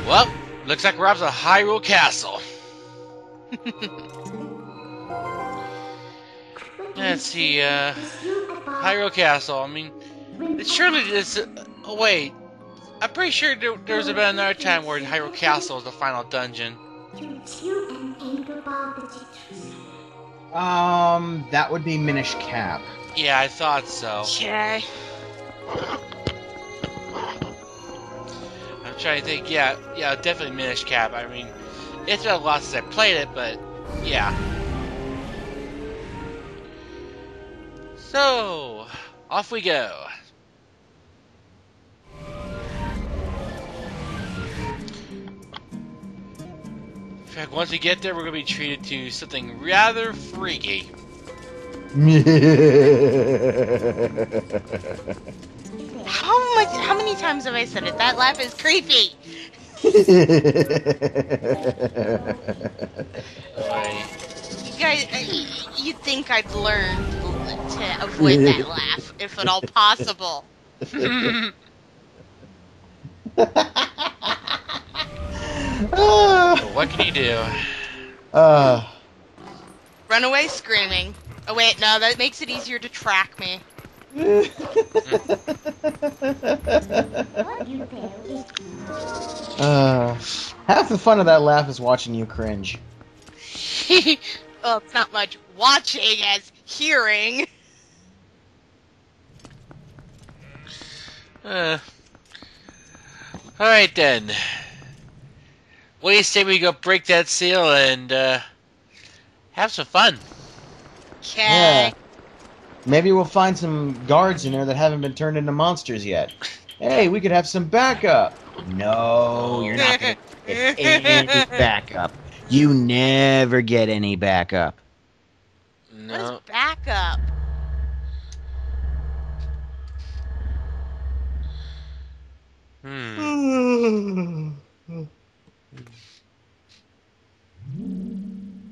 Well, looks like we're up to Hyrule Castle. Let's see, Hyrule Castle, I mean, it surely is... oh, wait. I'm pretty sure there's about another time where Hyrule Castle is the final dungeon. That would be Minish Cap. Yeah, I thought so. Okay. I'm trying to think, yeah, definitely Minish Cap. I mean, it's been a lot since I played it, but, yeah. So, off we go. In fact, once we get there, we're going to be treated to something rather freaky. How many times have I said it? That laugh is creepy. Right. You guys, you'd think I'd learn to avoid that laugh, if at all possible. What can you do? Run away screaming. Oh wait, no, that makes it easier to track me. Half the fun of that laugh is watching you cringe. Well, it's not much watching as hearing. Alright then. What do you say we go break that seal and have some fun? Okay. Yeah. Maybe we'll find some guards in there that haven't been turned into monsters yet. Hey, we could have some backup. No, you're not going to get any backup. You never get any backup. What No. is backup?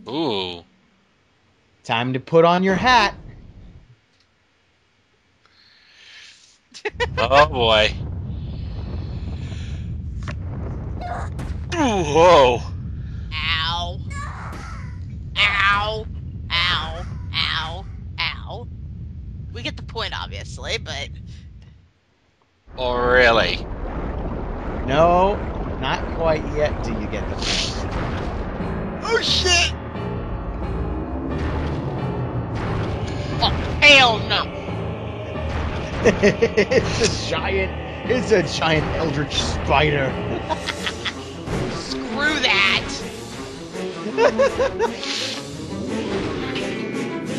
Ooh. Time to put on your hat. Oh boy. Ooh, whoa. Ow. Ow. Ow. Ow. Ow. We get the point, obviously, but... Oh, really? No, not quite yet do you get the point. Oh, shit! Oh, hell no! It's a giant eldritch spider. Screw that!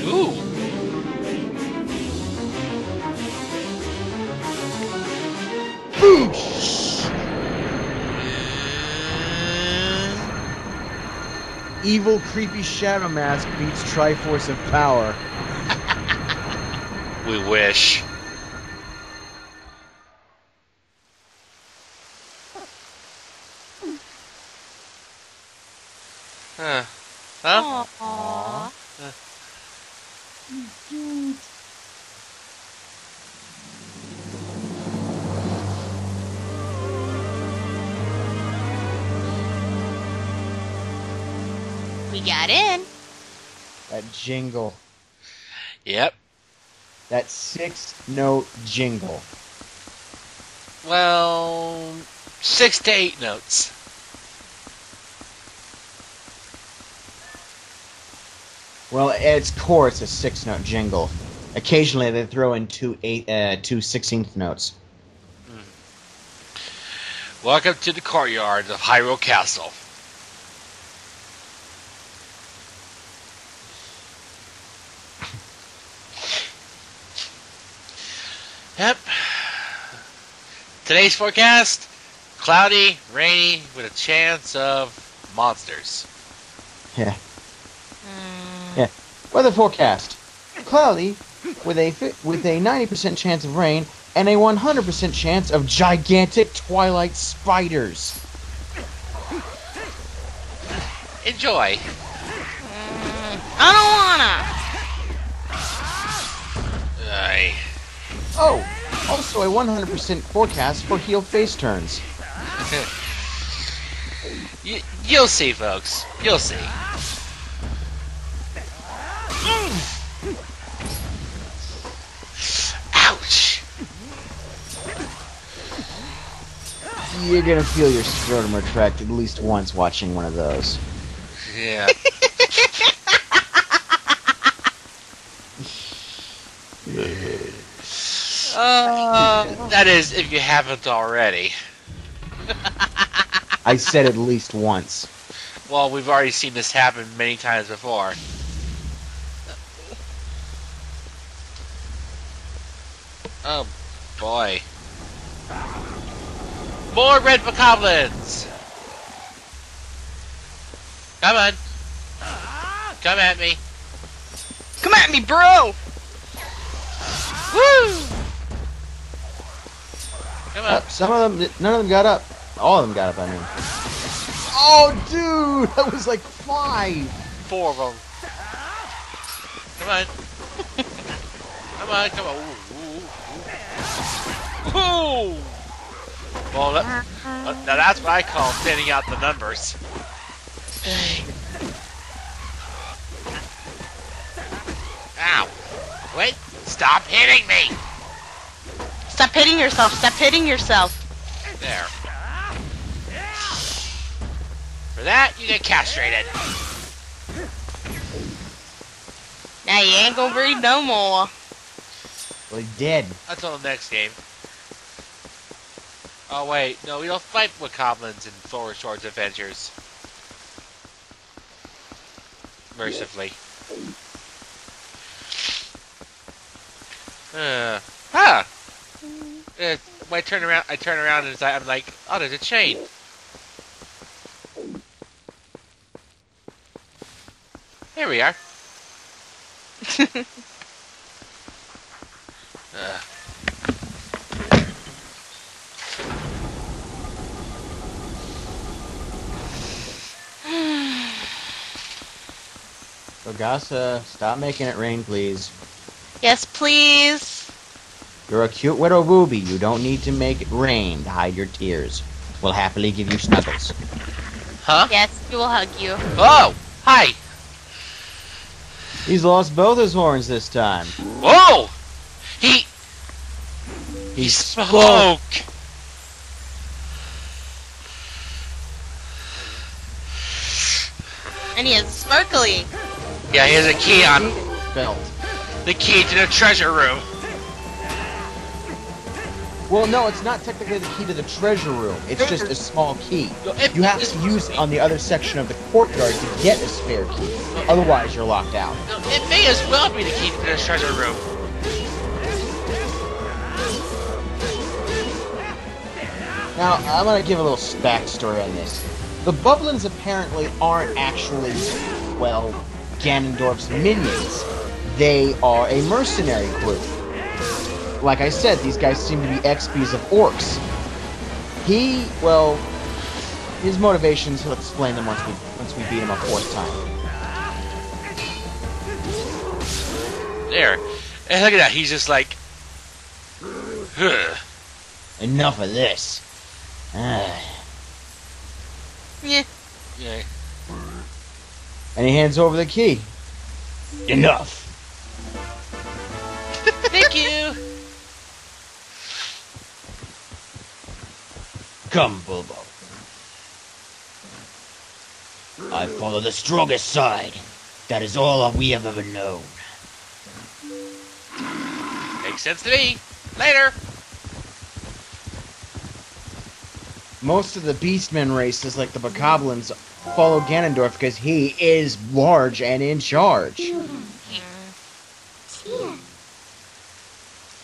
Ooh. Boosh! Evil, creepy Shadow Mask beats Triforce of Power. We wish. Huh? Aww. We got in. That jingle. Yep. That 6-note jingle. Well, 6 to 8 notes. Well, at its core, it's a 6-note jingle. Occasionally, they throw in two 16th notes. Welcome to the courtyard of Hyrule Castle. Yep. Today's forecast, cloudy, rainy, with a chance of monsters. Yeah. Yeah. Weather forecast: cloudy, with a 90% chance of rain and a 100% chance of gigantic Twilight spiders. Enjoy. I don't wanna. Aye. Oh, also a 100% forecast for heel face turns. You'll see, folks. You'll see. Ouch! You're gonna feel your scrotum retract at least once watching one of those. Yeah. That is, if you haven't already. I said at least once. Well, we've already seen this happen many times before. Oh, boy. More red bokoblins! Come on. Come at me. Come at me, bro! Woo! Come on. Some of them, none of them got up. All of them got up, I mean. Oh, dude! That was like 5! 4 of them. Come on. Come on, come on. Ooh, ooh, ooh. Ooh. Well, now that's what I call thinning out the numbers. Ow. Wait. Stop hitting me. Stop hitting yourself. Stop hitting yourself. There. For that, you get castrated. Now you ain't gonna breathe no more. Well, he did. Until the next game. Oh wait, no, we don't fight with goblins in Forward Shores Adventures. Mercifully. When I turn around and I'm like, oh, there's a chain. Here we are. Ogasa, stop making it rain, please. Yes, please. You're a cute little booby. You don't need to make it rain to hide your tears. We'll happily give you snuggles. Huh? Yes, we will hug you. Oh! Hi! He's lost both his horns this time. Whoa! He spoke. spoke! And he is sparkly. Yeah, he has a key on Belt. the key to the treasure room. Well, no, it's not technically the key to the treasure room. It's just a small key. You have to use it on the other section of the courtyard to get a spare key. Otherwise, you're locked out. It may as well be the key to the treasure room. Now, I'm going to give a little backstory on this. The Bubblins apparently aren't actually, well, Ganondorf's minions. They are a mercenary group. Like I said, these guys seem to be XPs of orcs. His motivations, he'll explain them once we beat him a 4th time. There. And look at that, he's just like... Enough of this. Yeah. Yeah. And he hands over the key. Enough. Thank you! Come, Bulbo. I follow the strongest side. That is all we have ever known. Makes sense to me. Later! Most of the Beastmen races, like the Bokoblins, follow Ganondorf because he is large and in charge. He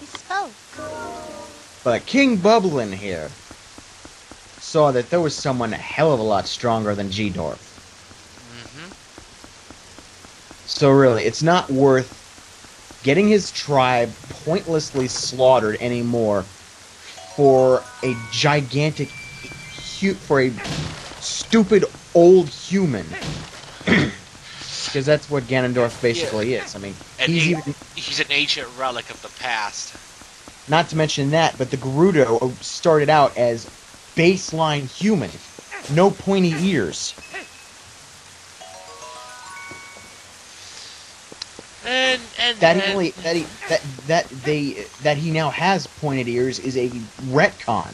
spoke. But King Bublin here saw that there was someone a hell of a lot stronger than G-Dorf. Mm-hmm. So really, it's not worth getting his tribe pointlessly slaughtered anymore for a gigantic... for a stupid old human. Because that's what Ganondorf basically is. I mean, And he's he's an ancient relic of the past. not to mention that, but the Gerudo started out as baseline human. no pointy ears. And That he now has pointed ears is a retcon,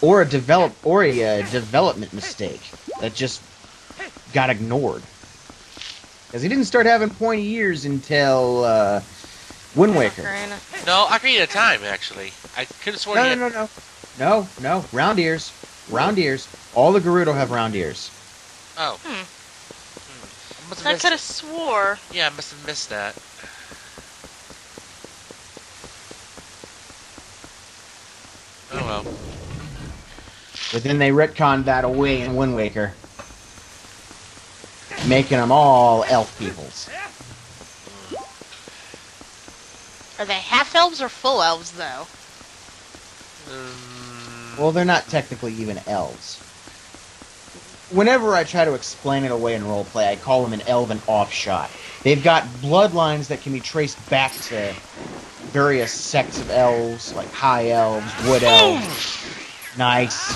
or a development mistake that just got ignored. Because he didn't start having pointy ears until Wind Waker. No, Ocarina of Time, actually. I could have sworn No. Round ears. Round ears. All the Gerudo have round ears. Oh. I could have swore. Yeah, I must have missed that. Oh well. But then they retconned that away in Wind Waker, making them all elf peoples. Are they half elves or full elves, though? Well, they're not technically even elves. Whenever I try to explain it away in roleplay, I call them an elven offshot. They've got bloodlines that can be traced back to various sects of elves, like high elves, wood elves. Nice.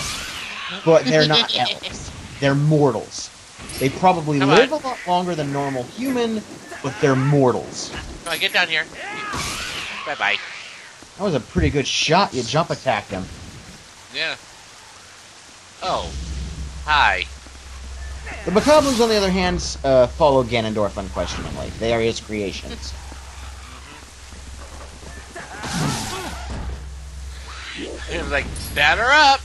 But they're not elves. They're mortals. They probably live a lot longer than normal human, but they're mortals. Come on, get down here. Bye-bye. That was a pretty good shot. You jump attacked him. Yeah. Oh. Hi. The Bokoblins, on the other hand, follow Ganondorf unquestioningly. They are his creations. He was like, batter up!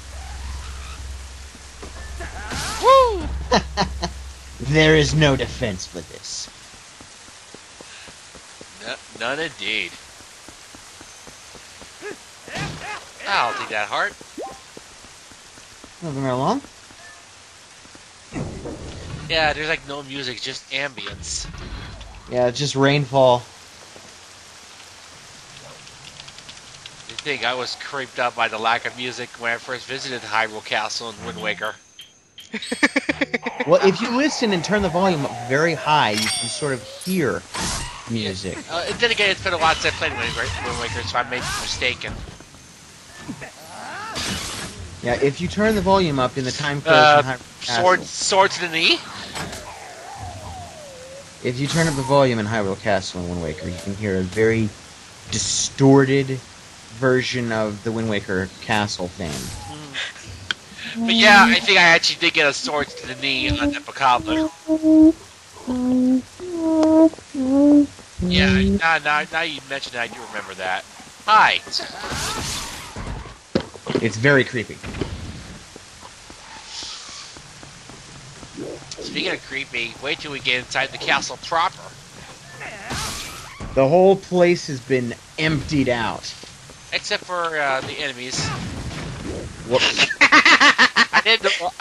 Woo! There is no defense for this. No, none indeed. I'll take that heart. Moving right along. Yeah, there's like no music, just ambience. Yeah, it's just rainfall. You think I was creeped out by the lack of music when I first visited Hyrule Castle in Wind Waker? Well, if you listen and turn the volume up very high, you can sort of hear music. Then again, it's been a while since I played Wind Waker, so I may be mistaken. Yeah, if you turn the volume up in the time codes in Hyrule Castle, Sword to the knee? if you turn up the volume in Hyrule Castle in Wind Waker, you can hear a very distorted version of the Wind Waker Castle theme. But yeah, I think I actually did get a sword to the knee on the Bokoblin. Yeah, now you mentioned it, I do remember that. Hi! It's very creepy. Speaking of creepy, wait till we get inside the castle proper. The whole place has been emptied out. Except for the enemies. Whoops. I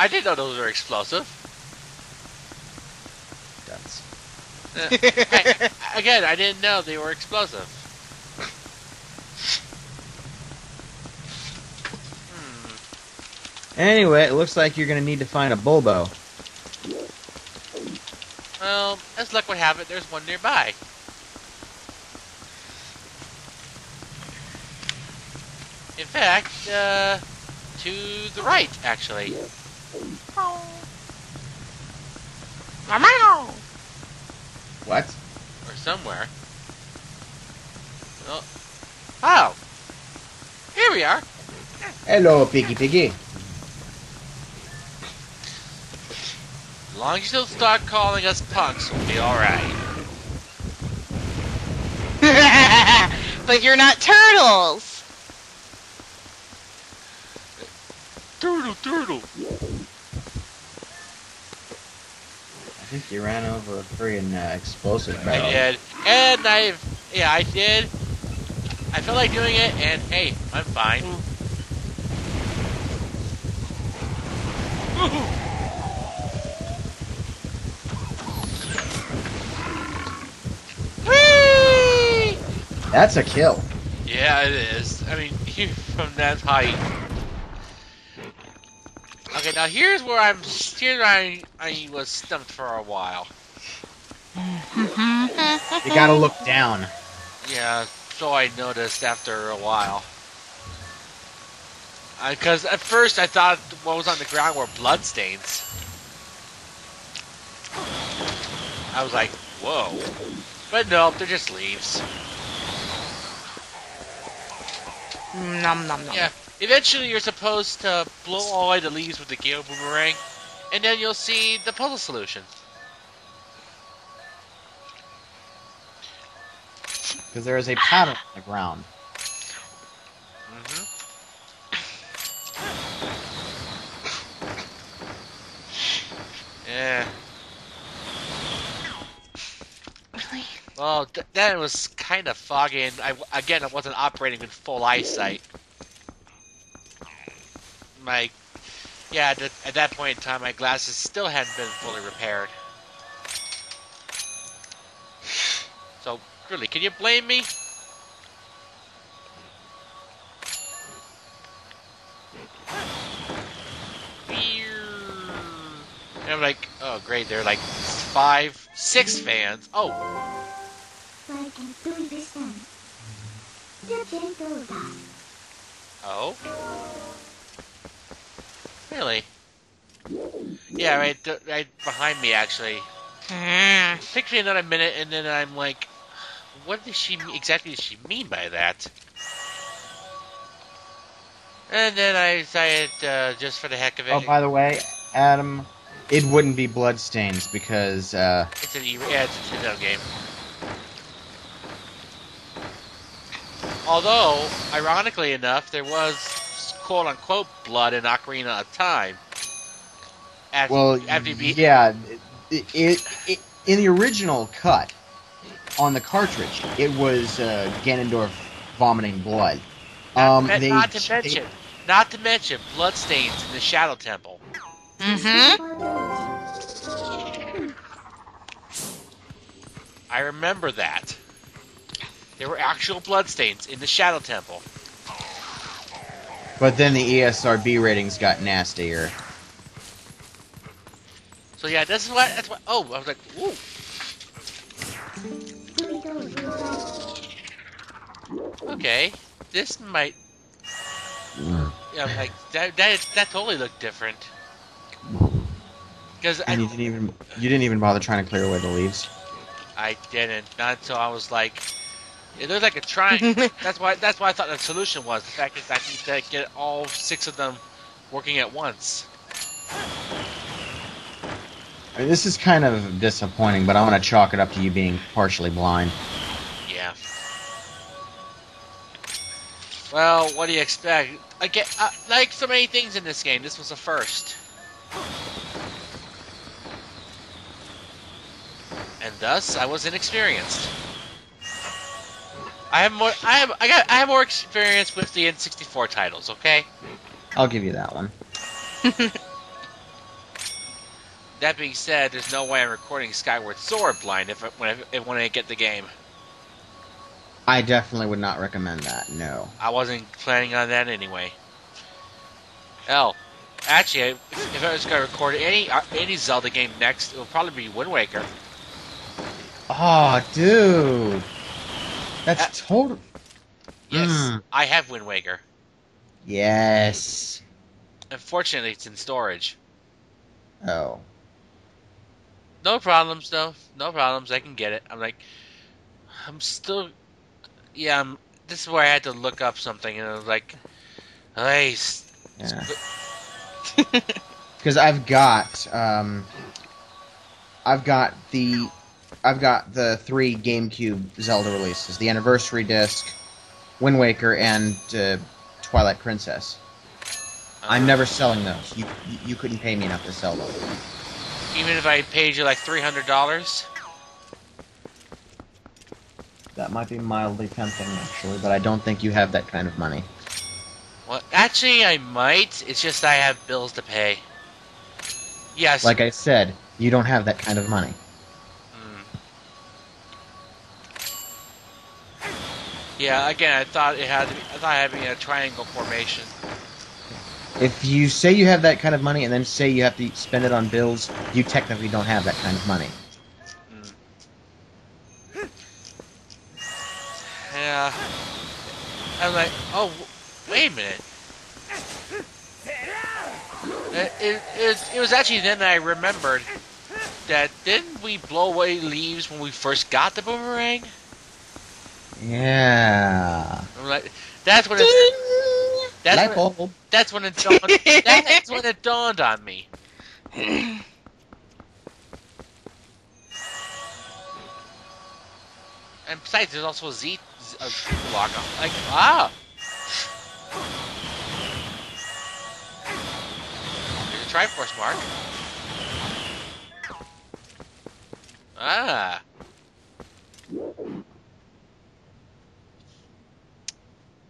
didn't know those were explosive. Guns. Again, I didn't know they were explosive. Anyway, it looks like you're going to need to find a Bulbo. Well, as luck would have it, there's one nearby. In fact, to the right, actually. What? Or somewhere. Oh! Here we are! Hello, Piggy. As long as you don't start calling us punks, we'll be alright. But you're not turtles! Turtle! I think you ran over a freaking explosive barrel. I did. And I did. I felt like doing it, and hey, I'm fine. Whee! That's a kill. Yeah, it is. I mean, from that height. Okay, now here's where I was stumped for a while. You gotta look down. Yeah, so I noticed after a while. Because at first I thought what was on the ground were bloodstains. I was like, whoa. But no, they're just leaves. Nom nom nom. Yeah. Eventually you're supposed to blow away the leaves with the Gale Boomerang, and then you'll see the puzzle solution. Because there is a pattern on the ground. Mm-hmm. Yeah. Really? Well, that was kind of foggy, and I wasn't operating with full eyesight. At that point in time, my glasses still hadn't been fully repaired. So, really, can you blame me? And I'm like, oh great, there are like 5, 6 fans. Oh. Oh? Really? Yeah, right behind me, actually. It took me another minute, and then I'm like, what exactly does she mean by that? And then I decided, just for the heck of it... Oh, by the way, Adam, it wouldn't be bloodstains because, It's a Nintendo game. Although, ironically enough, there was quote-unquote blood in Ocarina of Time. Yeah, in the original cut on the cartridge, it was Ganondorf vomiting blood. Not to mention bloodstains in the Shadow Temple. Mm-hmm. I remember that. There were actual bloodstains in the Shadow Temple. But then the ESRB ratings got nastier. So yeah, that's why. Oh, I was like, ooh. Okay, this might. Yeah, like that totally looked different. Because you didn't even bother trying to clear away the leaves. I didn't. Not until I was like, it looked like a triangle. That's why I thought the solution was the fact that I need to get all 6 of them working at once. I mean, this is kind of disappointing, but I'm going to chalk it up to you being partially blind. Yeah. Well, what do you expect? Again, like so many things in this game, this was a first. And thus, I was inexperienced. I have more experience with the N64 titles, okay? I'll give you that one. That being said, there's no way I'm recording Skyward Sword blind when I get the game. I definitely would not recommend that, no. I wasn't planning on that anyway. Hell, actually, if I was going to record any Zelda game next, it would probably be Wind Waker. Oh, dude. That's total... Yes, I have Wind Waker. Yes. Unfortunately, it's in storage. Oh. No problems, though. No problems. I can get it. I'm still... Yeah, this is where I had to look up something, and I was like... Nice. Yeah. Because I've got the 3 GameCube Zelda releases: the Anniversary Disc, Wind Waker, and Twilight Princess. I'm never selling those. You couldn't pay me enough to sell those. Even if I paid you like $300? That might be mildly tempting, actually, but I don't think you have that kind of money. Well, actually, I might. It's just I have bills to pay. Yes. Like I said, you don't have that kind of money. Yeah, again, I thought it had to be a triangle formation. If you say you have that kind of money and then say you have to spend it on bills, you technically don't have that kind of money. Yeah. I'm like, oh, wait a minute. It was actually then that I remembered that didn't we blow away leaves when we first got the boomerang? Yeah. I'm like, that's when Ding! Light bulb. that's when it dawned. That's when it dawned on me. And besides, there's also a Z block. Like, there's a Triforce mark.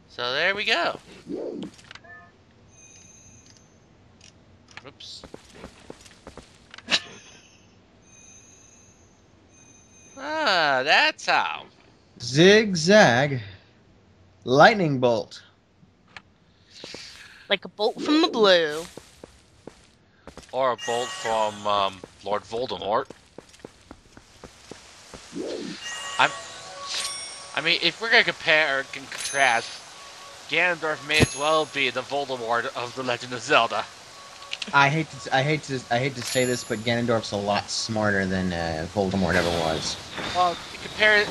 So there we go. Oops. That's how. Zigzag. Lightning bolt. Like a bolt from the blue. Or a bolt from Lord Voldemort. I mean, if we're gonna compare or contrast, Ganondorf may as well be the Voldemort of the Legend of Zelda. I hate to say this, but Ganondorf's a lot smarter than Voldemort ever was. Well, comparing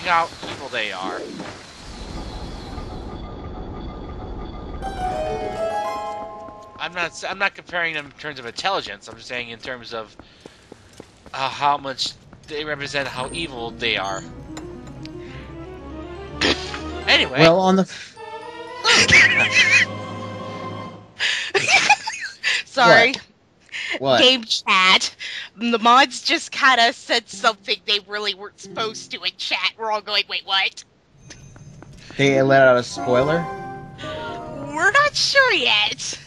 how evil they are. I'm not comparing them in terms of intelligence. I'm just saying in terms of how much they represent how evil they are. Anyway. Well, on the. Sorry. What? Game chat. The mods just kind of said something they really weren't supposed to in chat. We're all going, wait, what? They let out a spoiler? We're not sure yet.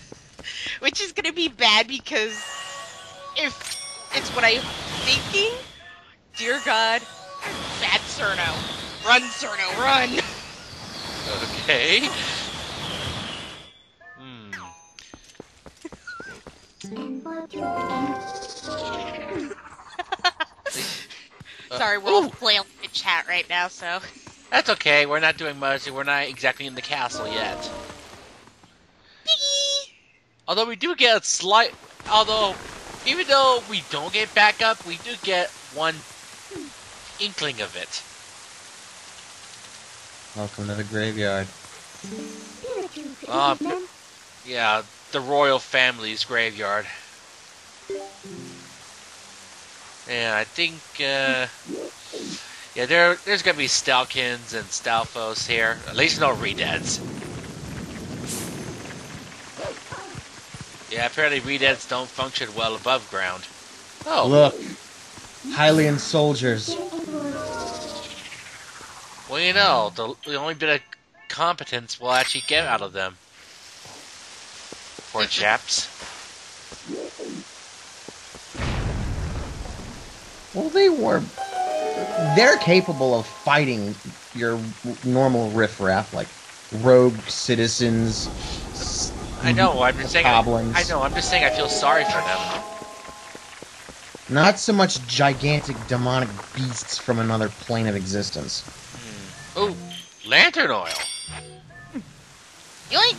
Which is going to be bad because if it's what I'm thinking, dear God, bad Cerno. Run, Cerno, run! Okay. Sorry, we're all flailing in chat right now, so... That's okay, we're not doing much, we're not exactly in the castle yet. Although we do get a slight... even though we don't get backup, we do get one inkling of it. Welcome to the graveyard. Yeah, the royal family's graveyard. Yeah, I think, yeah, there's gonna be Stalkins and Stalfos here. At least no Redeads. Yeah, apparently Redeads don't function well above ground. Oh. Look. Hylian soldiers. Well, you know, the only bit of competence we'll actually get out of them. Poor chaps. Well, they're capable of fighting your normal riffraff, like rogue citizens. I know. I'm just saying. Goblins. I know. I'm just saying. I feel sorry for them. Not so much gigantic demonic beasts from another plane of existence. Ooh, lantern oil. Yoink!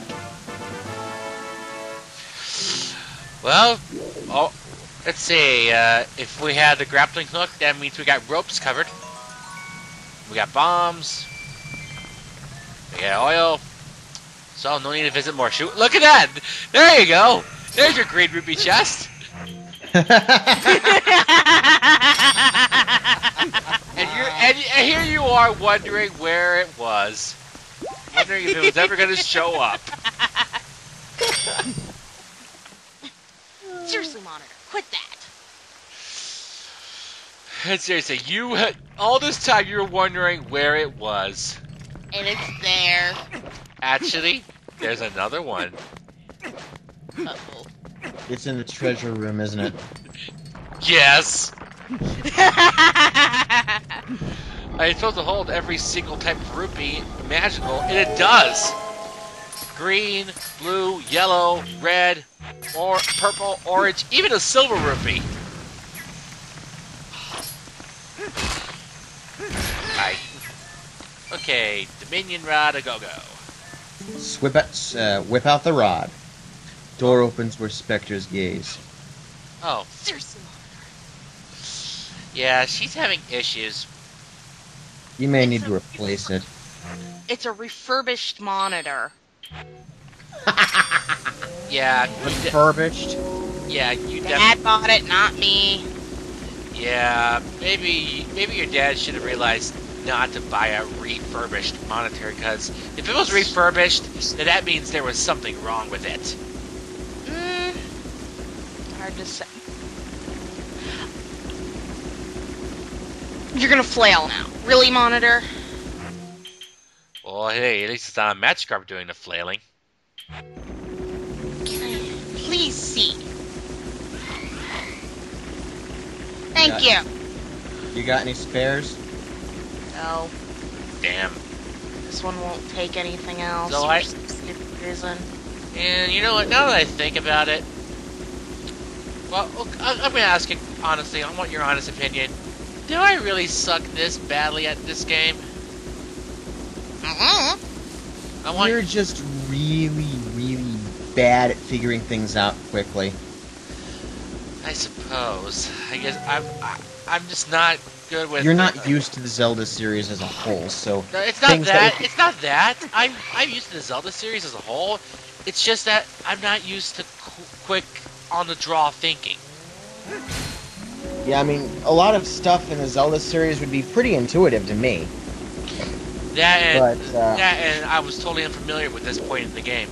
Well, let's see. If we had the grappling hook, that means we got ropes covered. We got bombs. We got oil. So no need to visit more. Shoot! Look at that! There you go. There's your green ruby chest. And here you are wondering where it was, wondering if it was ever going to show up. Seriously, Monitor, quit that. And seriously, all this time you were wondering where it was. And it's there. Actually, there's another one. Uh-oh. It's in the treasure room, isn't it? Yes. It's supposed to hold every single type of rupee imaginable, and it does. Green, blue, yellow, red, or purple, orange, even a silver rupee. Right. Okay, Dominion Rod a go-go. Whip out the rod. Door opens where specters gaze. Oh, Seriously. yeah, she's having issues. You may It's need a, to replace it. it's a refurbished monitor. Yeah, Refurbished? yeah, you Dad bought it, not me. yeah, maybe your dad should have realized not to buy a refurbished monitor, because if it was refurbished, then that means there was something wrong with it. Hard to say. You're gonna flail now. Really, monitor? Well, hey, at least it's not a Magikarp doing the flailing. Can I please see? Thank you. You got any spares? No, Damn. this one won't take anything else So for some stupid reason. And you know what? Now that I think about it, well, I'm gonna ask you honestly. I want your honest opinion. Do I really suck this badly at this game? I want. You're just really, really bad at figuring things out quickly. I suppose. I guess I'm just not good with. You're not used to the Zelda series as a whole, so No, it's not things that. that It's not that. I'm used to the Zelda series as a whole. It's just that I'm not used to quick on the draw thinking. yeah, I mean, a lot of stuff in the Zelda series would be pretty intuitive to me. That and But, that and I was totally unfamiliar with this point in the game.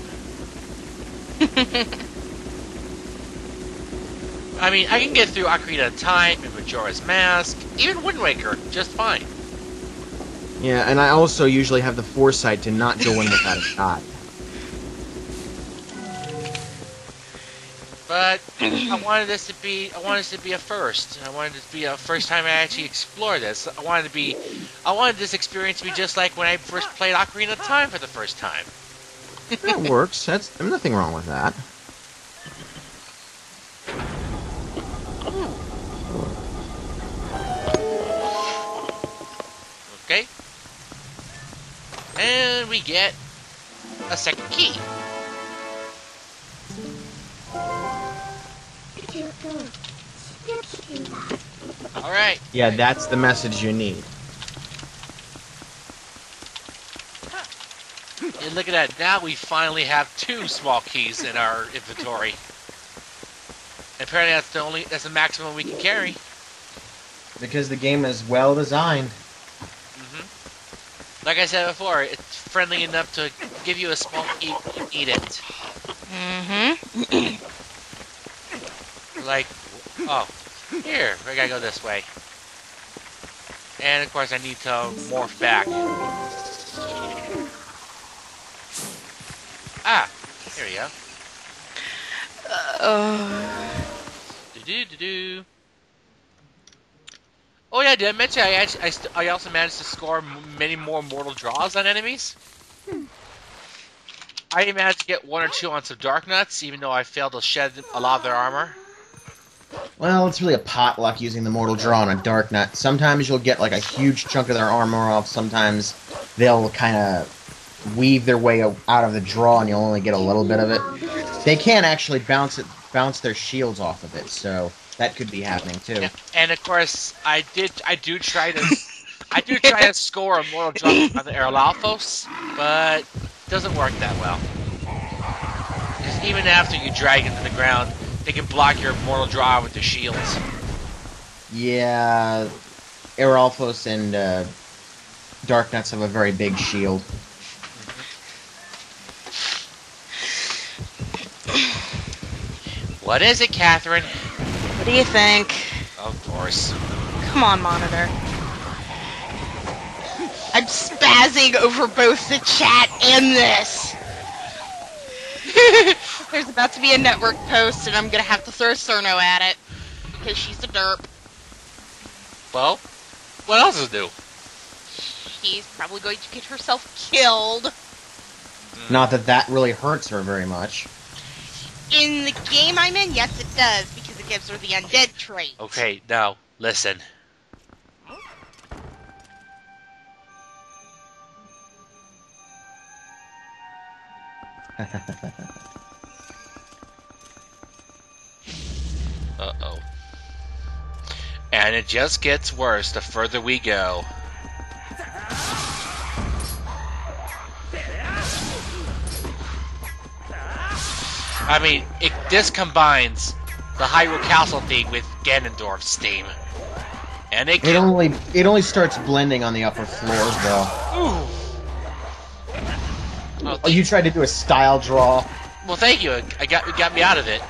I mean, I can get through Ocarina of Time and Majora's Mask, even Wind Waker, just fine. Yeah, and I also usually have the foresight to not go in without a shot. But I wanted this to be a first. I wanted it to be a first time I actually explore this. I wanted this experience to be just like when I first played Ocarina of Time for the first time. That works. There's nothing wrong with that. Okay? And we get a second key. Alright. Yeah, that's the message you need. And look at that. Now we finally have 2 small keys in our inventory. And apparently that's the maximum we can carry. Because the game is well designed. Like I said before, it's friendly enough to give you a small key when you need it. Like, oh, here, I gotta go this way. And of course I need to morph back. Ah, here we go. Do-do-do-do. Oh yeah, did I mention I also managed to score many more mortal draws on enemies? I managed to get 1 or 2 on some Dark Nuts, even though I failed to shed a lot of their armor. Well, it's really a potluck using the Mortal Draw on a Dark Nut. Sometimes you'll get like a huge chunk of their armor off, sometimes they'll kind of weave their way out of the draw and you'll only get a little bit of it. They can actually bounce their shields off of it, so that could be happening too. Yeah, and of course, I do try to score a mortal draw on the Erlalfos, but it doesn't work that well. 'Cause even after you drag it to the ground, they can block your mortal draw with their shields. Yeah, Eralfos and Dark Nuts have a very big shield. What is it, Catherine? What do you think? Of course. Come on, monitor. I'm spazzing over both the chat and this. There's about to be a network post, and I'm gonna have to throw Cerno at it because she's a derp. Well, what else is new? She's probably going to get herself killed. Not that that really hurts her very much. In the game I'm in, yes, it does because it gives her the undead trait. Okay, now listen. Uh-oh. And it just gets worse the further we go. I mean, this combines the Hyrule Castle theme with Ganondorf's theme. And it only starts blending on the upper floors, though. Ooh. Oh, you tried to do a style draw. Well, thank you. It got me out of it.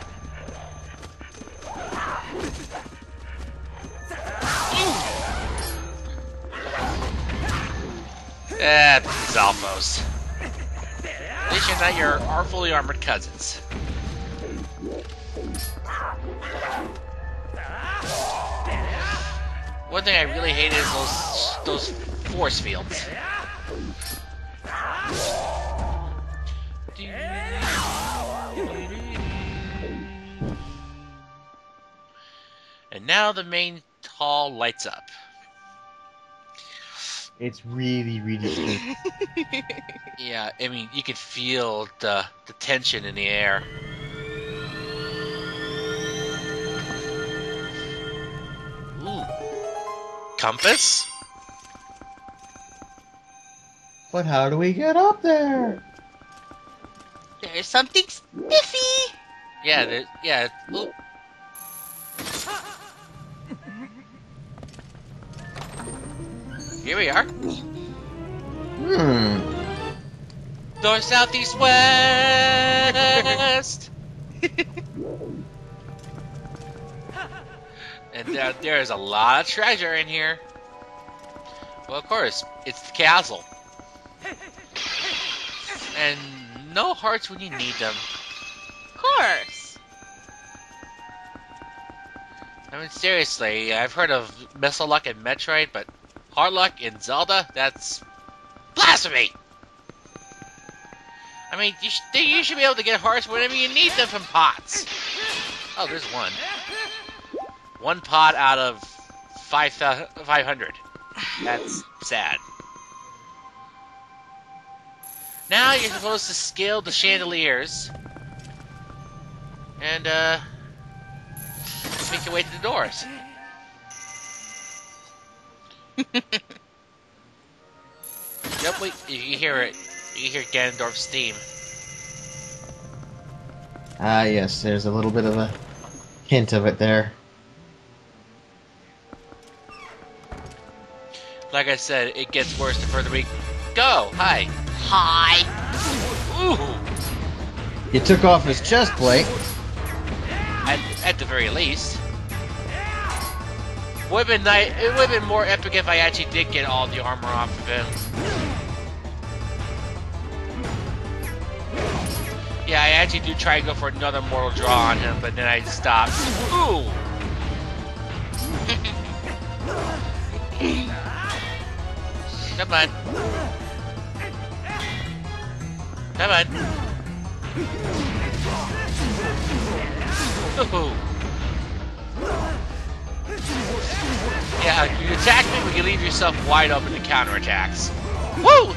These Alphos. At least you're not your fully armored cousins. One thing I really hate is those force fields. And now the main hall lights up. It's really, really spooky. Yeah, I mean, you can feel the tension in the air. Ooh. Compass? But how do we get up there? There's something spiffy. Yeah. Ooh. Here we are. North, south, east, west. And there is a lot of treasure in here. Well, of course, it's the castle. And no hearts when you need them. Of course. I mean, seriously, I've heard of Missile Luck in Metroid, but Heart Luck in Zelda? That's blasphemy! I mean, you should be able to get hearts whenever you need them from pots. Oh, there's one. One pot out of 500. That's sad. Now you're supposed to scale the chandeliers and make your way to the doors. Yep, wait, you hear it. You hear Ganondorf's theme. Ah, yes, there's a little bit of a hint of it there. Like I said, it gets worse the further we go. Hi. Hi. Ooh. You took off his chest plate. At the very least. It would have been more epic if I actually did get all the armor off of him. Yeah, I actually do try and go for another mortal draw on him, but then I stopped. Ooh! Come on. Come on. Ooh. Yeah, you attack me, but you leave yourself wide open to counterattacks. Woo!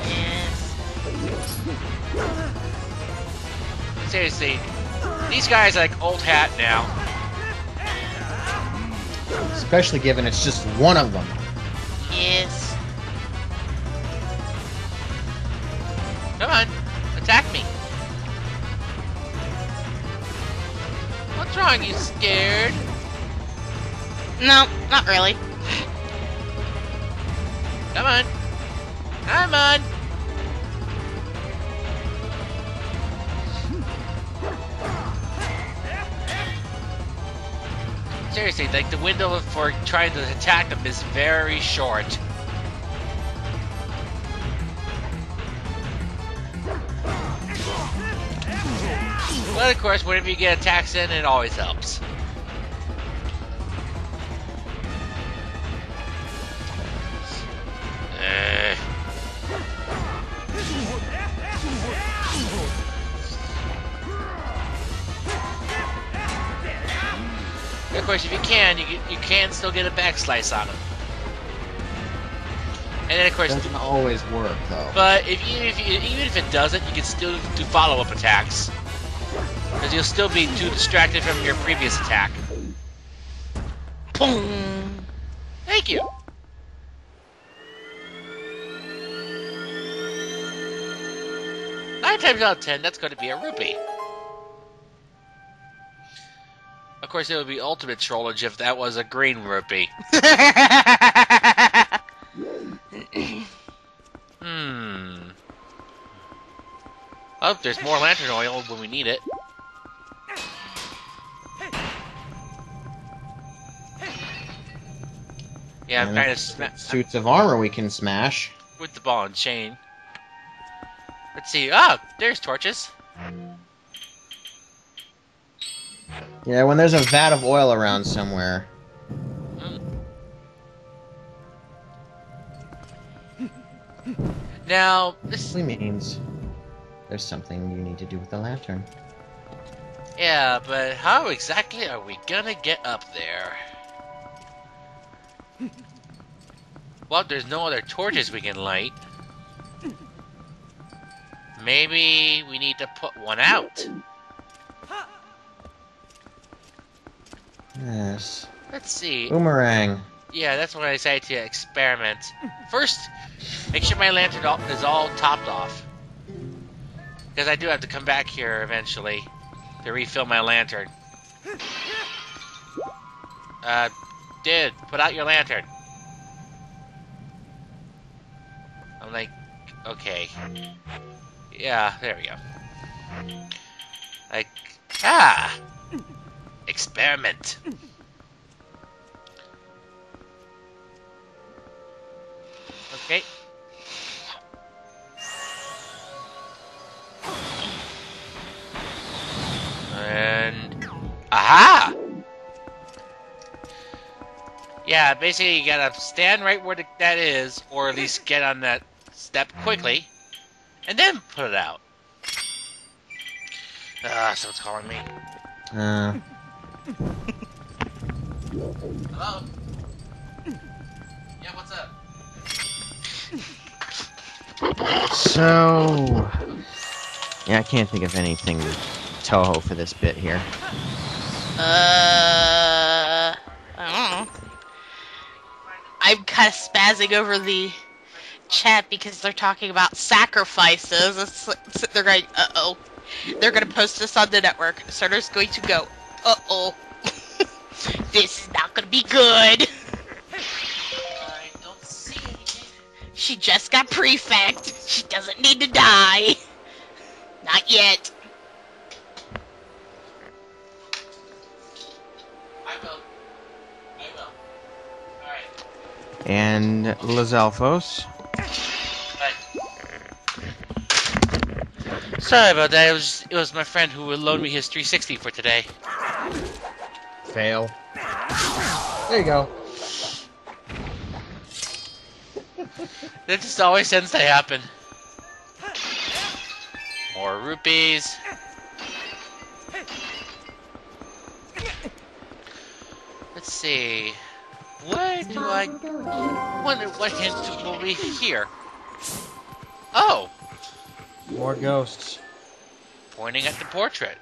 Seriously, these guys are like old hat now. Especially given it's just one of them. Yes. Come on, attack me. What's wrong? You scared? No, not really. Come on. Come on. Seriously, like the window for trying to attack them is very short. But of course, whenever you get attacks in, it always helps. Of course, if you can, you can still get a backslice on him. And then, of course, Doesn't always work though. but even if it doesn't, you can still do follow-up attacks, because you'll still be too distracted from your previous attack. Boom. Thank you. Nine times out of 10, that's going to be a rupee. Of course, it would be ultimate trollage if that was a green rupee. Oh, there's more lantern oil when we need it. Yeah, I'm And trying to suits of armor we can smash. with the ball and chain. Let's see. Ah, there's torches. Yeah, when there's a vat of oil around somewhere. Now, this... Simply means there's something you need to do with the lantern. Yeah, but how exactly are we gonna get up there? Well, there's no other torches we can light. Maybe we need to put one out. Yes. Let's see. Boomerang. Yeah, that's when I decided to experiment. First, make sure my lantern is all topped off. Because I do have to come back here eventually to refill my lantern. Dude, put out your lantern. I'm like, okay. Yeah, there we go. Like, experiment. Okay. And... aha! Yeah, basically you gotta stand right where that is, or at least get on that step quickly, and then put it out. Someone's calling me. Hello? Yeah, what's up? So... yeah, I can't think of anything Toho for this bit here. I don't know. I'm kind of spazzing over the chat because they're talking about sacrifices. They're going, uh-oh. They're going to post this on the network. Sartor's going to go, uh-oh. This is not going to be good. I don't see anything. She just got prefect. She doesn't need to die. Not yet. I will. Alright. And Los Alfos. Sorry about that. It was my friend who would loan me his 360 for today. Fail. There you go. That just always tends to happen. More rupees. Let's see. Where do I wonder what hint will be here? Oh! More ghosts. Pointing at the portrait.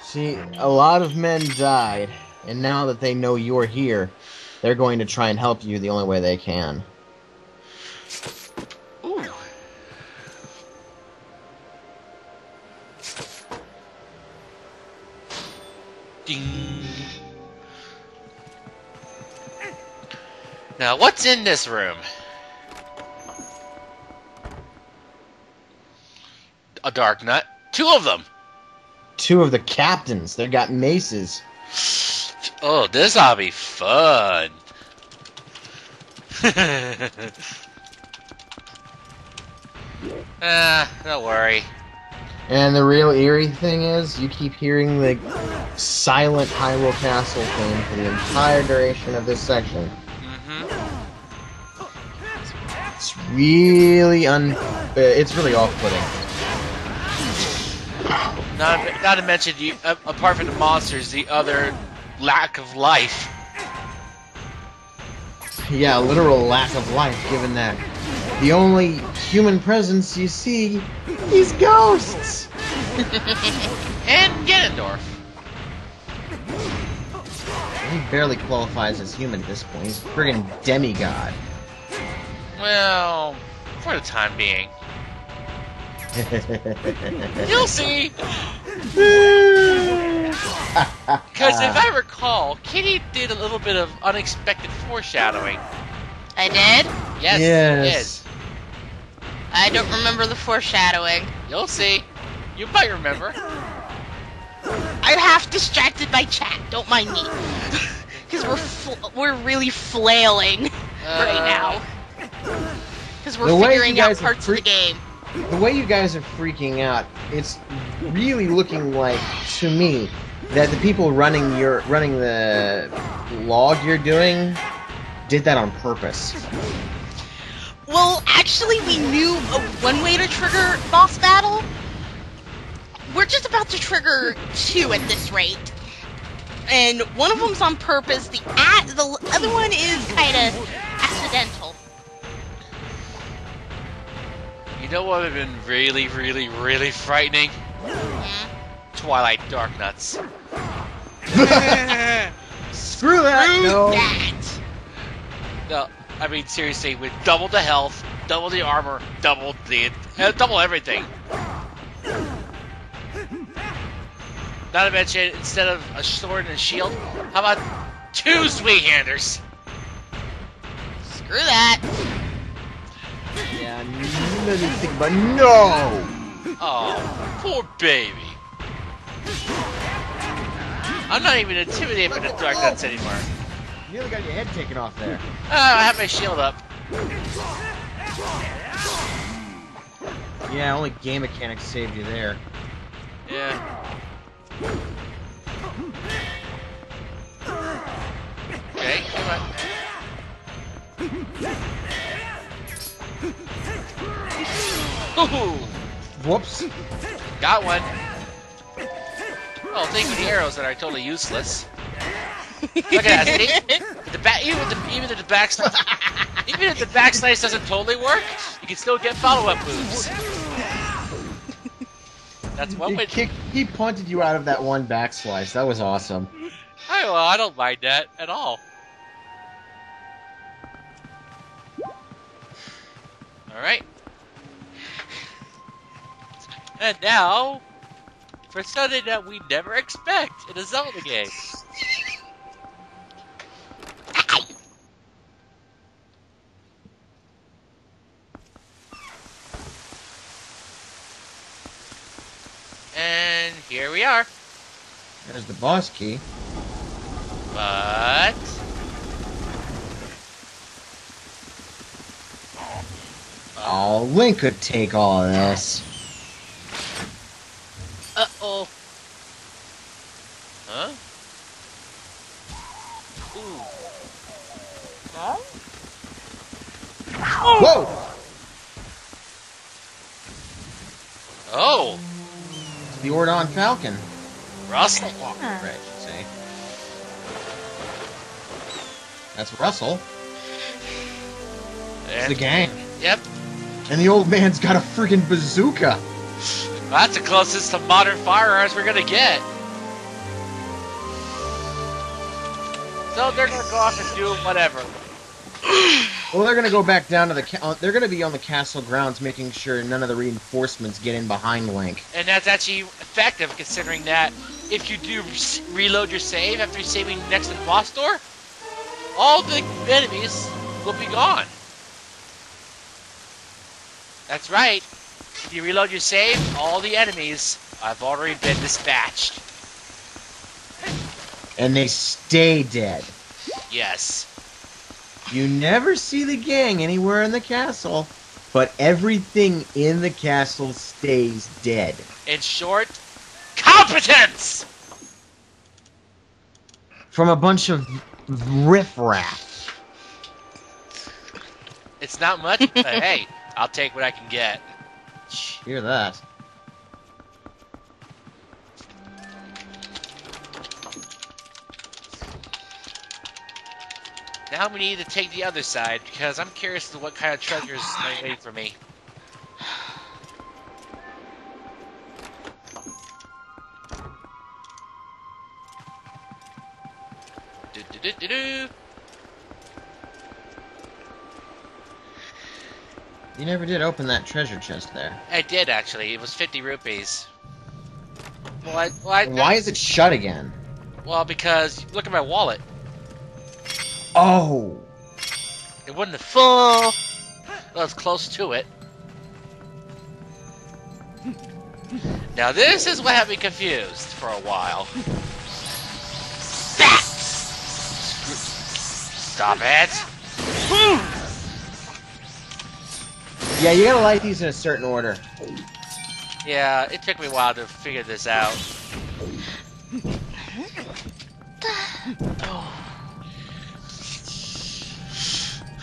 See, a lot of men died, and now that they know you're here, they're going to try and help you the only way they can. Ooh. Ding. Now, what's in this room? A dark nut. Two of them. Two of the captains, they got maces. Oh, this ought to be fun. Don't worry. And the real eerie thing is, you keep hearing the silent Hyrule Castle theme for the entire duration of this section. It's really it's really off-putting. Not to mention, apart from the monsters, the other lack of life. Yeah, literal lack of life, given that the only human presence you see is ghosts! And Ganondorf. He barely qualifies as human at this point. He's a friggin' demigod. Well, for the time being. You'll see! Because if I recall, Kitty did a little bit of unexpected foreshadowing. I did? Yes, Yes. I don't remember the foreshadowing. you did. You'll see. You might remember. I'm half distracted by chat. Don't mind me. Because we're really flailing right now. Because we're The way figuring you out guys are parts of the game. The way you guys are freaking out, it's really looking like, to me, that the people running the log you're doing did that on purpose. Well, actually, we knew one way to trigger boss battle. We're just about to trigger 2 at this rate. And one of them's on purpose, the other one is kind of accidental. You know what would have been really, really, really frightening? Twilight Dark Nuts. Screw that! No. That. No, I mean seriously, with double the health, double the armor, double everything. Not to mention, instead of a sword and a shield, how about 2 swing-handers? Screw that. Yeah, nothing to think about. No! Oh, poor baby. I'm not even intimidated by the Dark Nuts anymore. You nearly got your head taken off there. I have my shield up. Yeah, only game mechanics saved you there. Yeah. Okay, come on. Ooh, Whoops. got one. Oh, thank you, the arrows that are totally useless. Look at that, see? Even if the backslice doesn't totally work, you can still get follow-up moves. That's one way. He punted you out of that one backslice. That was awesome. Oh, well, I don't mind that at all. Alright. And now, for something that we never expect in a Zelda game. And here we are. There's the boss key. But Oh, Link could take all of this. Uh-oh. huh? Ooh. Whoa! Oh, The Ordon Falcon. Russell. Right, I should say. That's Russell. It's the gang. Yep. And the old man's got a freaking bazooka. That's the closest to modern firearms we're gonna get. So they're gonna go off and do whatever. Well, they're gonna go back down to the. They're gonna be on the castle grounds, making sure none of the reinforcements get in behind Link. And that's actually effective, considering that if you do reload your save after saving next to the boss door, all the enemies will be gone. That's right. If you reload your save, all the enemies have already been dispatched. And they stay dead. Yes. You never see the gang anywhere in the castle, but everything in the castle stays dead. In short, competence! From a bunch of riffraff. It's not much, but hey, I'll take what I can get. Hear that? Now we need to take the other side, because I'm curious to what kind of treasures are waiting for me. Do-do-do-do-do. You never did open that treasure chest there. I did, actually. It was 50 rupees. Well, Why is it shut again? well, because look at my wallet. Oh! It wouldn't have... Full. Well, it's close to it. Now, this is what had me confused for a while. Bats. Stop it! Yeah, you gotta light these in a certain order. Yeah, it took me a while to figure this out.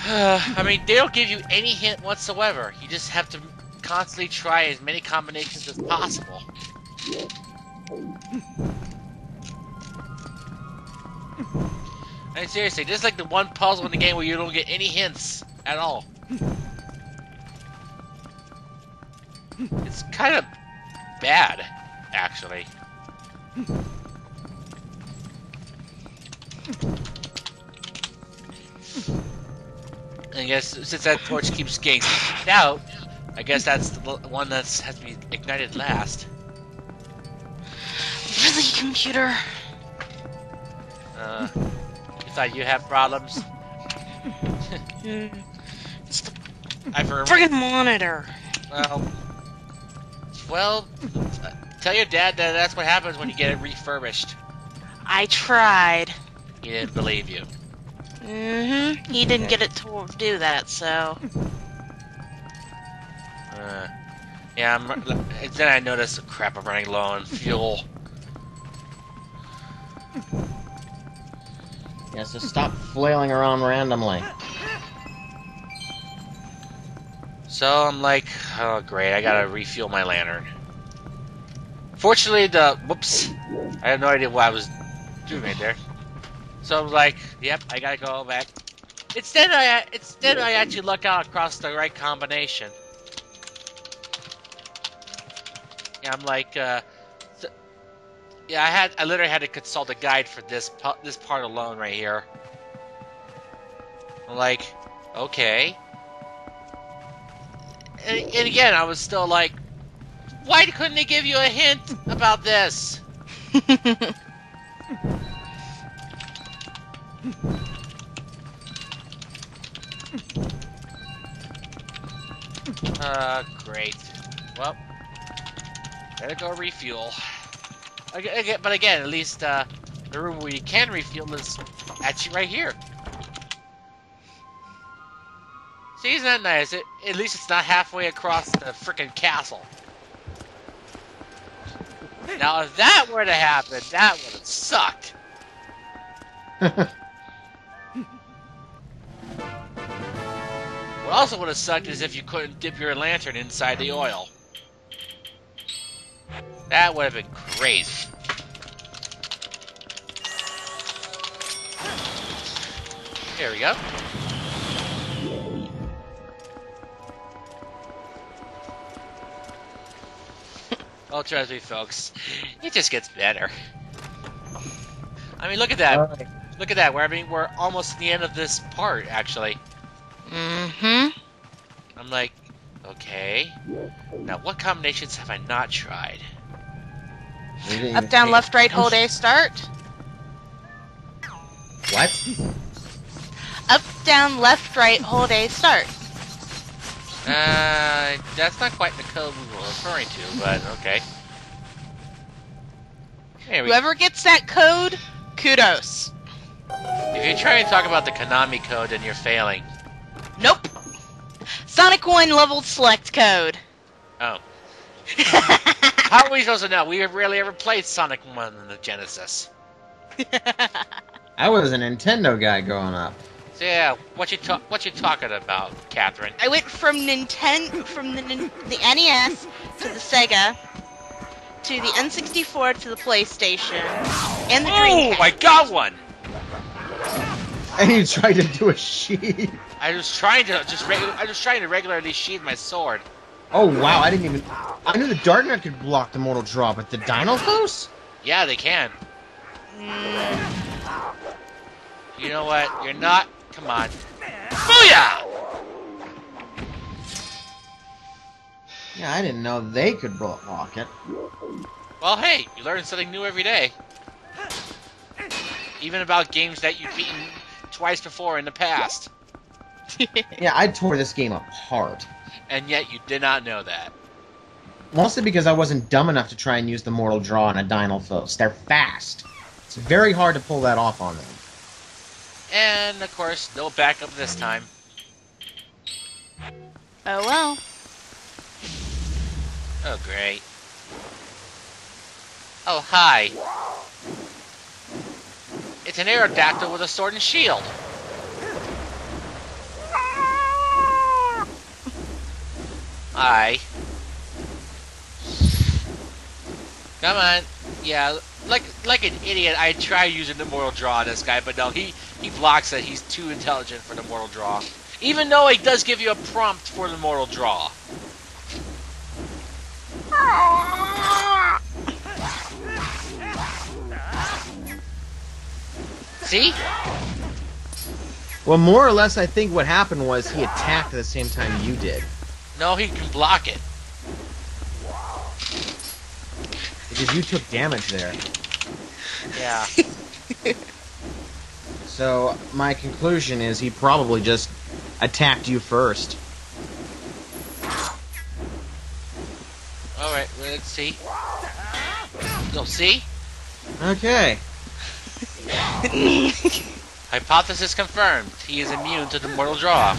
I mean, they don't give you any hint whatsoever. You just have to constantly try as many combinations as possible. I mean, seriously, this is like the one puzzle in the game where you don't get any hints at all. It's kind of bad, actually. I guess since that torch keeps getting sent out, I guess that's the one that has to be ignited last. Really, computer? You thought you had problems? It's the I've heard. friggin' monitor. Well, tell your dad that that's what happens when you get it refurbished. I tried. He didn't believe you. He didn't get it to do that, so. Yeah, then I noticed, oh, crap, I'm running low on fuel. Yeah, so stop flailing around randomly. So I'm like, oh great, I gotta refuel my lantern. Fortunately, whoops, I had no idea what I was doing right there. So I was like, yep, I gotta go back. Instead, I actually luck out across the right combination. Yeah, I'm like, yeah, I literally had to consult a guide for this part alone right here. I'm like, okay. And again, I was still like, why couldn't they give you a hint about this? Great. Well, gotta go refuel. But again, at least the room where you can refuel is actually right here. See, isn't that nice? At least it's not halfway across the frickin' castle. Now, if that were to happen, that would have sucked. What also would have sucked is if you couldn't dip your lantern inside the oil. That would have been crazy. There we go. Oh, trust me, folks. It just gets better. I mean, look at that. Alright. Look at that. We're almost at the end of this part, actually. I'm like, okay. Now, what combinations have I not tried? Up, down, left, right, hold A, start. What? Up, down, left, right, hold A, start. That's not quite the code we were referring to, but okay. There we go. Whoever gets that code, kudos. If you're trying to talk about the Konami code, then you're failing. Nope. Sonic 1 leveled select code. Oh. How are we supposed to know? We have rarely ever played Sonic 1 in the Genesis. I was a Nintendo guy growing up. So yeah, what you talking about, Catherine? I went from the NES to the Sega to the N64 to the PlayStation and the Dreamcast. Oh, I got one! And you tried to do a sheet. I was trying to regularly sheathe my sword. Oh wow, I didn't even... I knew the Dark Knight could block the Mortal Draw, but the Dino Ghost? Yeah, they can. You know what? You're not. Come on. Booyah! Yeah, I didn't know they could block it. Well, hey, you learn something new every day. Even about games that you've beaten twice before in the past. Yeah, I tore this game apart. And yet you did not know that. Mostly because I wasn't dumb enough to try and use the Mortal Draw on a Dynalphos. They're fast. It's very hard to pull that off on them. And, of course, no backup this time. Oh well. Oh, great. Oh, hi. It's an Aerodactyl with a sword and shield. Hi. Come on. Yeah, like an idiot, I try using the Mortal Draw on this guy, but no, he blocks it. He's too intelligent for the Mortal Draw. Even though it does give you a prompt for the Mortal Draw. See? Well, more or less, I think what happened was he attacked at the same time you did. No, he can block it. Because you took damage there. Yeah. So, my conclusion is he probably just attacked you first. Alright, let's see. You'll see? Okay. Hypothesis confirmed. He is immune to the Mortal Draw.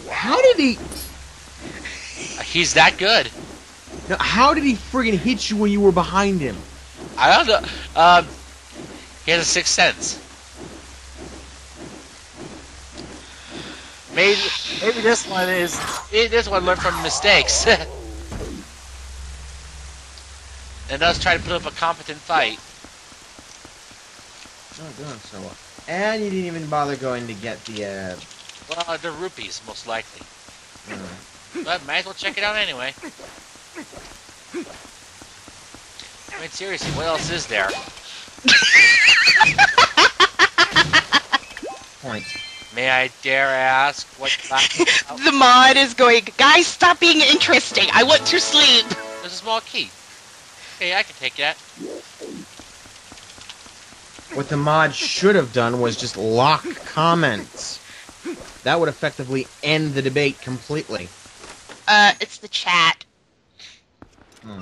How did he... He's that good. Now, how did he friggin' hit you when you were behind him? I don't know. He has a sixth sense. Maybe this one is. Maybe this one learned from mistakes. And does try to put up a competent fight. Oh, doing so well. And you didn't even bother going to get the, Well, they're rupees, most likely. But might as well check it out anyway. I mean, seriously, what else is there? Point. May I dare ask what The mod is going, guys, stop being interesting. I want to sleep. There's a small key. Okay, I can take that. What the mod should have done was just lock comments. That would effectively end the debate completely. It's the chat. Hmm.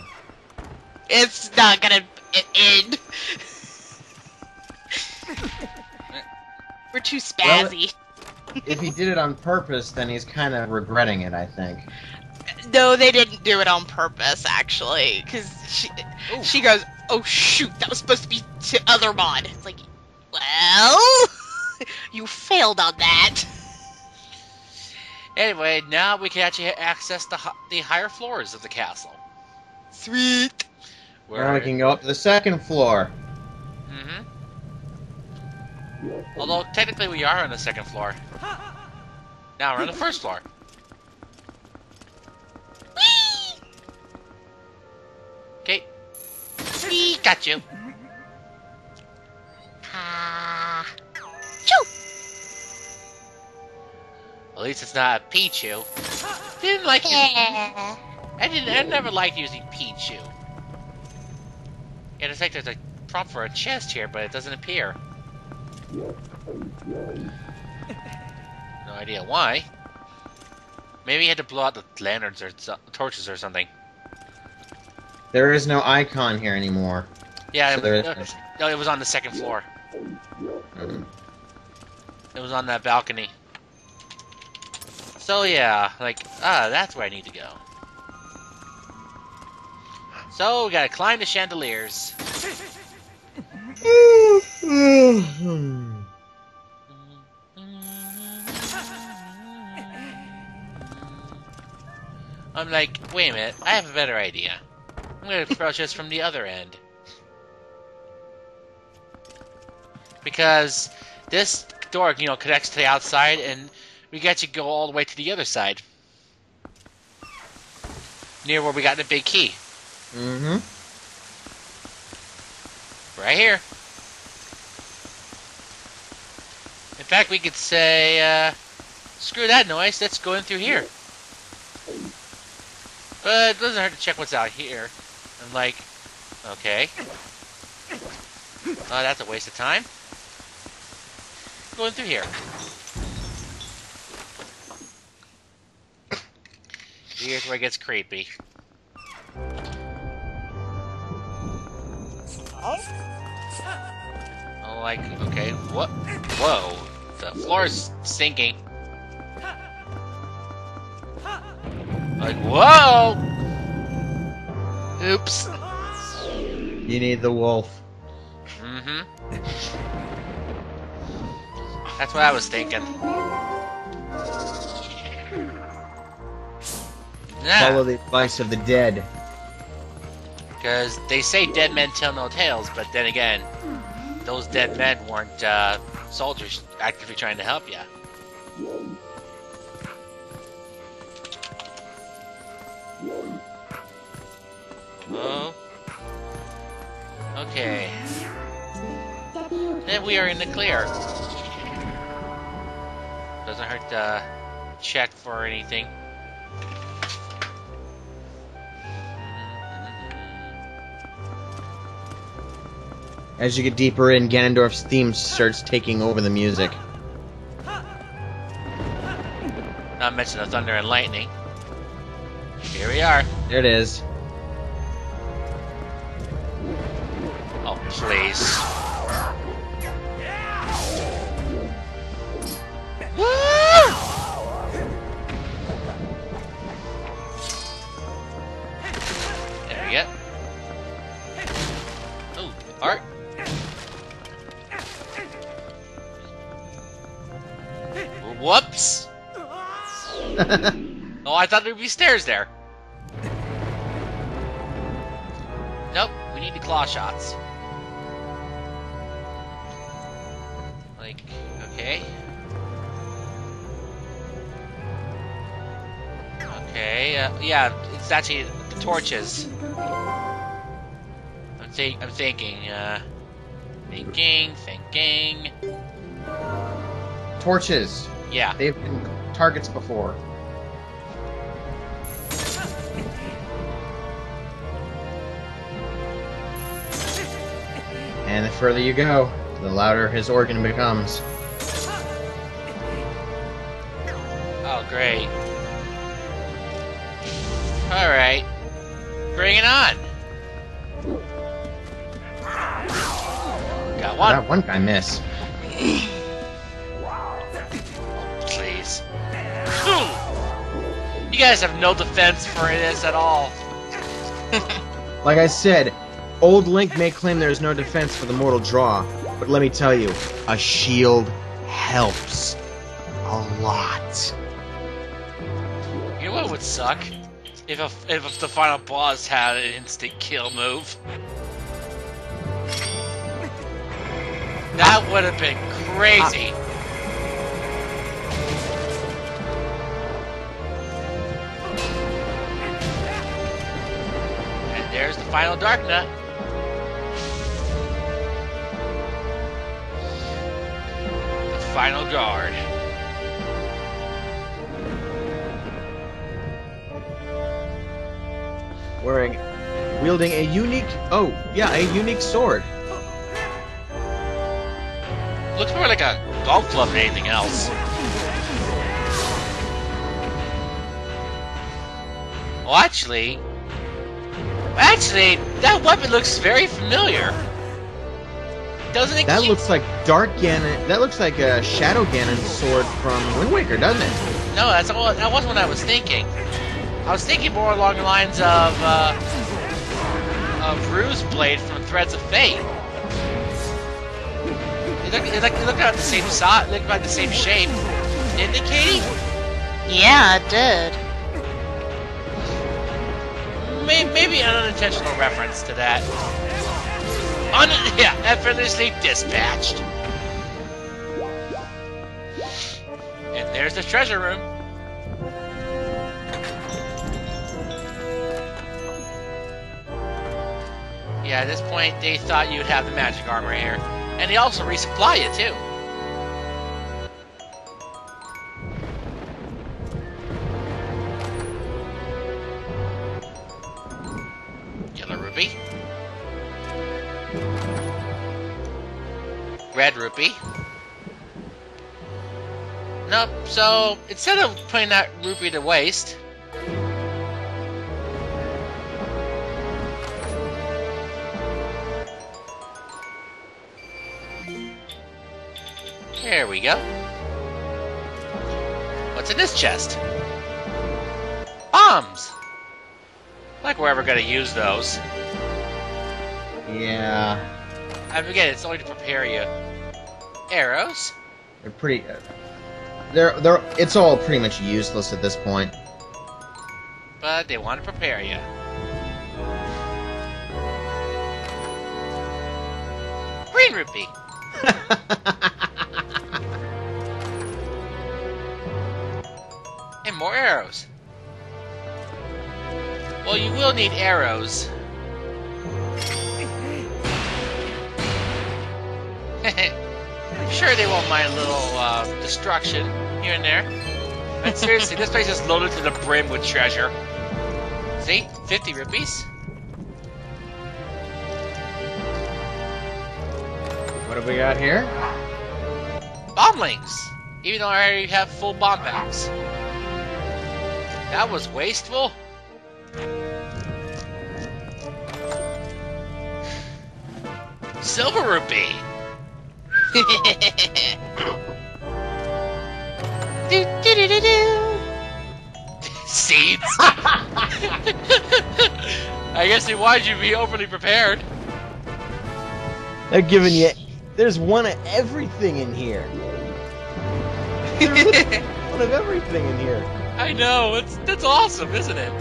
It's not gonna end. We're too spazzy. If he did it on purpose, then he's kind of regretting it, I think. No, they didn't do it on purpose, actually. Because she goes, oh shoot, that was supposed to be to other mod. It's like, well, you failed on that. Anyway, now we can actually access the higher floors of the castle. Sweet. Now we can go up to the second floor. Mm-hmm. Although, technically we are on the second floor. Now we're on the first floor. Whee! Okay. Whee! Got you. Choo! At least it's not a Pichu. Didn't like using... I never liked using Pichu. Yeah, it's like there's a prompt for a chest here, but it doesn't appear. No idea why. Maybe you had to blow out the lanterns or torches or something. There is no icon here anymore. Yeah, So there is no, it was on the second floor. Mhm. It was on that balcony. So yeah, like, that's where I need to go. So, we gotta climb the chandeliers. I'm like, wait a minute, I have a better idea. I'm gonna approach this from the other end. Because this door, connects to the outside, and we got to go all the way to the other side. Near where we got the big key. Mm-hmm. Right here. fact, we could say, screw that noise, let's go in through here. But it doesn't hurt to check what's out here. I'm like, okay. That's a waste of time. Going through here. Here's where it gets creepy. Oh, like, okay, what? Whoa. The floor is sinking. Like, whoa! Oops. You need the wolf. Mm-hmm. That's what I was thinking. Follow the advice of the dead. Because they say dead men tell no tales, but then again, those dead men weren't soldiers actively trying to help you. Oh. Okay. Then we are in the clear. Doesn't hurt to check for anything. As you get deeper in, Ganondorf's theme starts taking over the music. Not mention the thunder and lightning. Here we are. There it is. Oh, please. There we go. Oh, art. Whoops. Oh, I thought there'd be stairs there. Nope, we need the claw shots. Like, okay. Okay, yeah, it's actually the torches. I'm thinking, thinking. Torches. Yeah. They've been targets before. And the further you go, the louder his organ becomes. Oh, great. Alright. Bring it on! Got one. That one guy miss. Please. You guys have no defense for this at all. Like I said, old Link may claim there is no defense for the mortal draw, but let me tell you, a shield helps a lot. You know what would suck? If the final boss had an instant kill move. That would have been crazy. And there's the final Dark Nut. The final guard. Wielding a unique sword. Looks more like a golf club than anything else. Well, actually, that weapon looks very familiar. Doesn't it? That looks like Dark Ganon. That looks like a Shadow Ganon's sword from Wind Waker, doesn't it? No, that wasn't what I was thinking. I was thinking more along the lines of Rue's blade from Threads of Fate. It looked about the same size, looked about the same shape, didn't it, Katie? Yeah, it did. Maybe an unintentional reference to that. Effortlessly dispatched. And there's the treasure room. Yeah, at this point, they thought you'd have the magic armor here. And they also resupply you, too. Red rupee. Nope, so instead of putting that rupee to waste, there we go. What's in this chest? Bombs! Like we're ever gonna use those. Yeah, I forget, it's only to prepare you. Arrows? they're pretty. They're. It's all pretty much useless at this point. But they want to prepare you. Green rupee! And more arrows. Well, you will need arrows. I'm sure they won't mind a little destruction here and there. But seriously, this place is loaded to the brim with treasure. See? 50 rupees. What have we got here? Bomblings! Even though I already have full bomb packs. That was wasteful. Silver rupee! Seeds! I guess they wanted you to be overly prepared. They're giving you. There's one of everything in here. There's one of everything in here. I know, that's awesome, isn't it?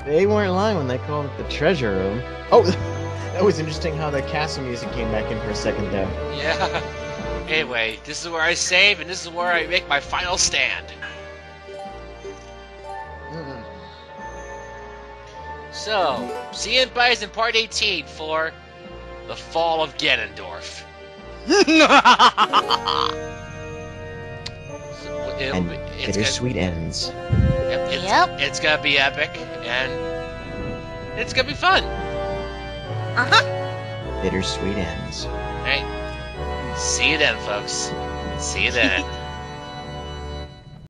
They weren't lying when they called it the treasure room. Oh, that was interesting how the castle music came back in for a second there. Yeah. Anyway, this is where I save, and this is where I make my final stand. So, see you guys in part 18 for the fall of Ganondorf. And bittersweet ends. It's gonna be epic, and it's gonna be fun. Uh-huh. Bittersweet ends. Alright. See you then, folks. See you then.